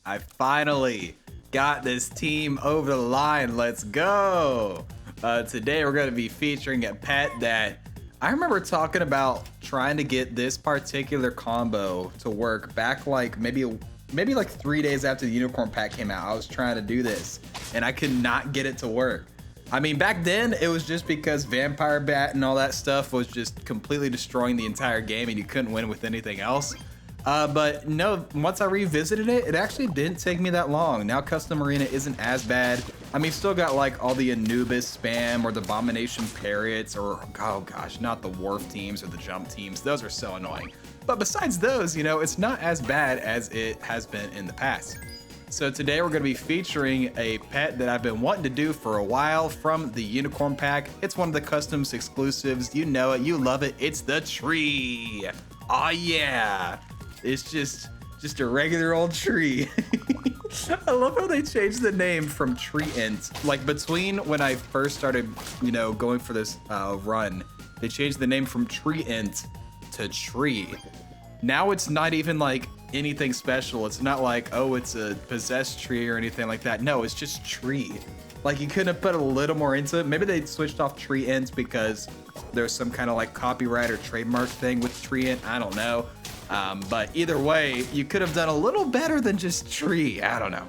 I finally got this team over the line. Let's go. Today we're going to be featuring a pet that I remember talking about trying to get this particular combo to work back like maybe like 3 days after the unicorn pack came out. I was trying to do this and I could not get it to work. I mean, back then it was just because Vampire Bat and all that stuff was just completely destroying the entire game and you couldn't win with anything else. But no, once I revisited it, it actually didn't take me that long. Now Custom Arena isn't as bad. I mean, still got like all the Anubis spam or the Abomination Parrots or, oh gosh, not the Wharf teams or the Jump teams. Those are so annoying. But besides those, you know, it's not as bad as it has been in the past. So today we're going to be featuring a pet that I've been wanting to do for a while from the Unicorn Pack. It's one of the customs exclusives. You know it, you love it. It's the tree. Oh yeah. It's just a regular old tree. I love how they changed the name from Trent. Like between when I first started, you know, going for this run, they changed the name from Trent to Tree. Now it's not even like anything special. It's not like, oh, it's a possessed tree or anything like that. No, it's just tree. Like you couldn't have put a little more into it. Maybe they switched off tree ends because there's some kind of like copyright or trademark thing with tree end. I don't know. But either way, you could have done a little better than just tree. I don't know.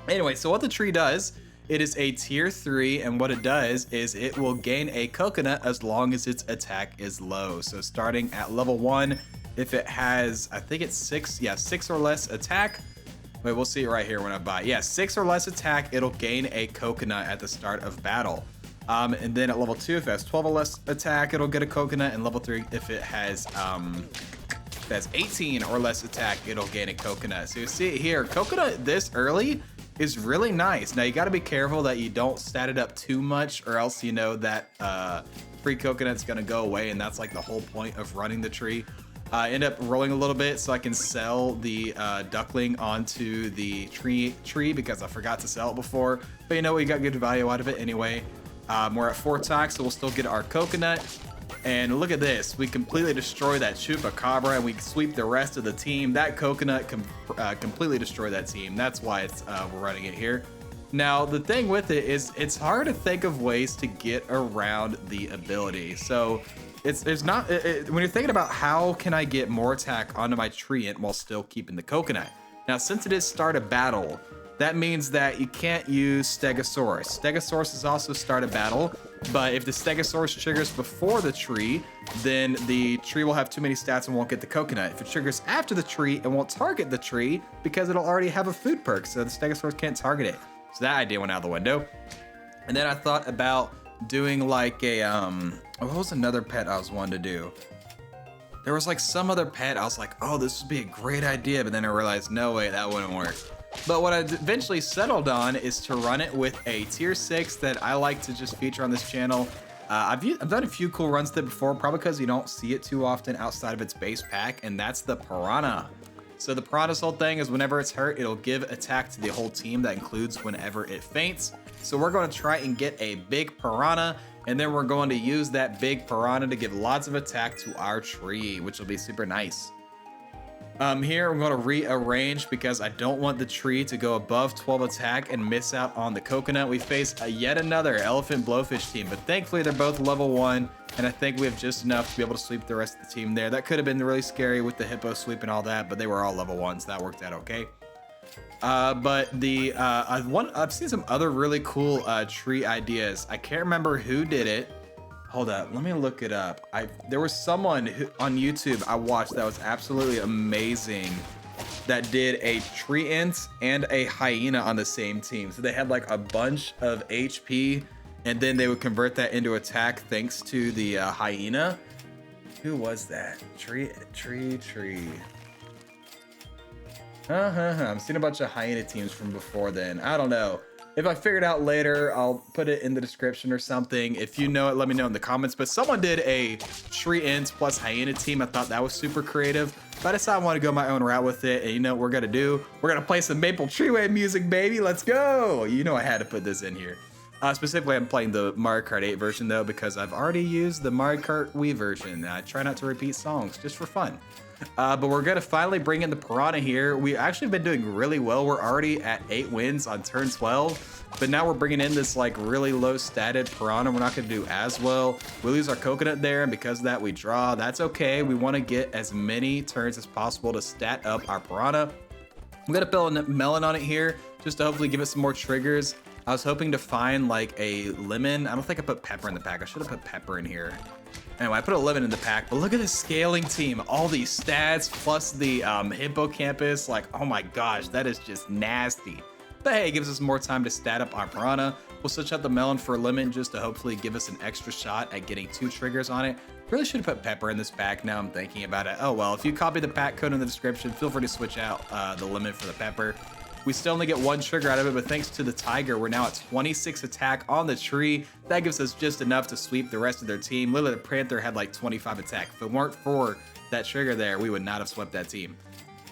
Anyway, so what the tree does, it is a tier 3, and what it does is it will gain a coconut as long as its attack is low. So starting at level 1, if it has, I think it's 6, yeah, 6 or less attack. Wait, we'll see it right here when I buy. Yeah, 6 or less attack, it'll gain a coconut at the start of battle. And then at level 2, if it has 12 or less attack, it'll get a coconut. And level 3, if it has 18 or less attack, it'll gain a coconut. So you see it here, coconut this early is really nice. Now you got to be careful that you don't stat it up too much, or else you know that free coconut's gonna go away, and that's like the whole point of running the tree. I end up rolling a little bit so I can sell the duckling onto the tree because I forgot to sell it before. But you know, we got good value out of it anyway. We're at 4 attacks, so we'll still get our coconut. And look at this, we completely destroy that Chupacabra and we sweep the rest of the team. That coconut completely destroyed that team. That's why it's we're running it here. Now, the thing with it is it's hard to think of ways to get around the ability. So it's not, when you're thinking about how can I get more attack onto my treant while still keeping the coconut. Now, since it is start a battle, that means that you can't use Stegosaurus. Stegosaurus is also start a battle, but if the Stegosaurus triggers before the tree, then the tree will have too many stats and won't get the coconut. If it triggers after the tree, it won't target the tree because it'll already have a food perk, so the Stegosaurus can't target it. So that idea went out the window. And then I thought about doing like a, what was another pet I was wanting to do? There was like some other pet, I was like, oh, this would be a great idea, but then I realized, no way, that wouldn't work. But what I eventually settled on is to run it with a tier 6 that I like to just feature on this channel. I've done a few cool runs with it before, probably because you don't see it too often outside of its base pack, and that's the Piranha. So the Piranha's whole thing is whenever it's hurt, it'll give attack to the whole team. That includes whenever it faints. So we're going to try and get a big Piranha, and then we're going to use that big Piranha to give lots of attack to our tree, which will be super nice. Here I'm going to rearrange because I don't want the tree to go above 12 attack and miss out on the coconut. We face yet another elephant blowfish team, but thankfully they're both level 1, and I think we have just enough to be able to sweep the rest of the team there. That could have been really scary with the hippo sweep and all that, but they were all level 1, so that worked out okay. But the I've seen some other really cool tree ideas. I can't remember who did it. Hold up, let me look it up. There was someone who, on YouTube I watched that was absolutely amazing that did a treant and a hyena on the same team. So they had like a bunch of HP and then they would convert that into attack thanks to the hyena. Who was that? Tree. I'm seeing a bunch of hyena teams from before then. I don't know. If I figure it out later, I'll put it in the description or something. If you know it, let me know in the comments. But someone did a treant plus hyena team. I thought that was super creative. But I decided I want to go my own route with it. And you know what we're going to do? We're going to play some Maple Treeway music, baby. Let's go. You know I had to put this in here. Specifically, I'm playing the Mario Kart 8 version, though, because I've already used the Mario Kart Wii version. I try not to repeat songs, just for fun. But we're gonna finally bring in the Piranha here. We actually been doing really well. We're already at 8 wins on turn 12. But now we're bringing in this like really low statted Piranha. We're not gonna do as well. We lose our Coconut there, and because of that we draw. That's okay. We wanna get as many turns as possible to stat up our Piranha. I'm gonna put a melon on it here just to hopefully give it some more triggers. I was hoping to find like a lemon. I don't think I put pepper in the pack. I should have put pepper in here. Anyway, I put a lemon in the pack, but look at this scaling team. All these stats plus the hippocampus. Like, oh my gosh, that is just nasty. But hey, it gives us more time to stat up our Piranha. We'll switch out the melon for a lemon just to hopefully give us an extra shot at getting 2 triggers on it. Really should have put pepper in this pack. Now I'm thinking about it. Oh well, if you copy the pack code in the description, feel free to switch out the lemon for the pepper. We still only get 1 trigger out of it, but thanks to the tiger, we're now at 26 attack on the tree. That gives us just enough to sweep the rest of their team. Literally, the panther had like 25 attack. If it weren't for that trigger there, we would not have swept that team.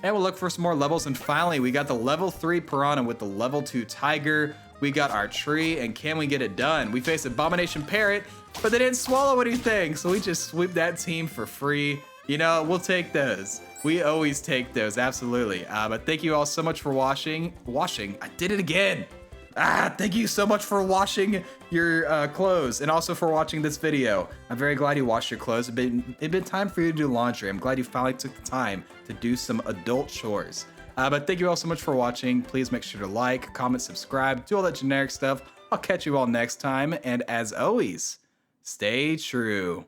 And we'll look for some more levels. And finally, we got the level 3 Piranha with the level 2 tiger. We got our tree, and can we get it done? We faced Abomination Parrot, but they didn't swallow anything, so we just sweep that team for free. You know, we'll take those. We always take those, absolutely. But thank you all so much for washing. I did it again. Thank you so much for washing your clothes and also for watching this video. I'm very glad you washed your clothes. It'd been time for you to do laundry. I'm glad you finally took the time to do some adult chores. But thank you all so much for watching. Please make sure to like, comment, subscribe, do all that generic stuff. I'll catch you all next time. And as always, stay true.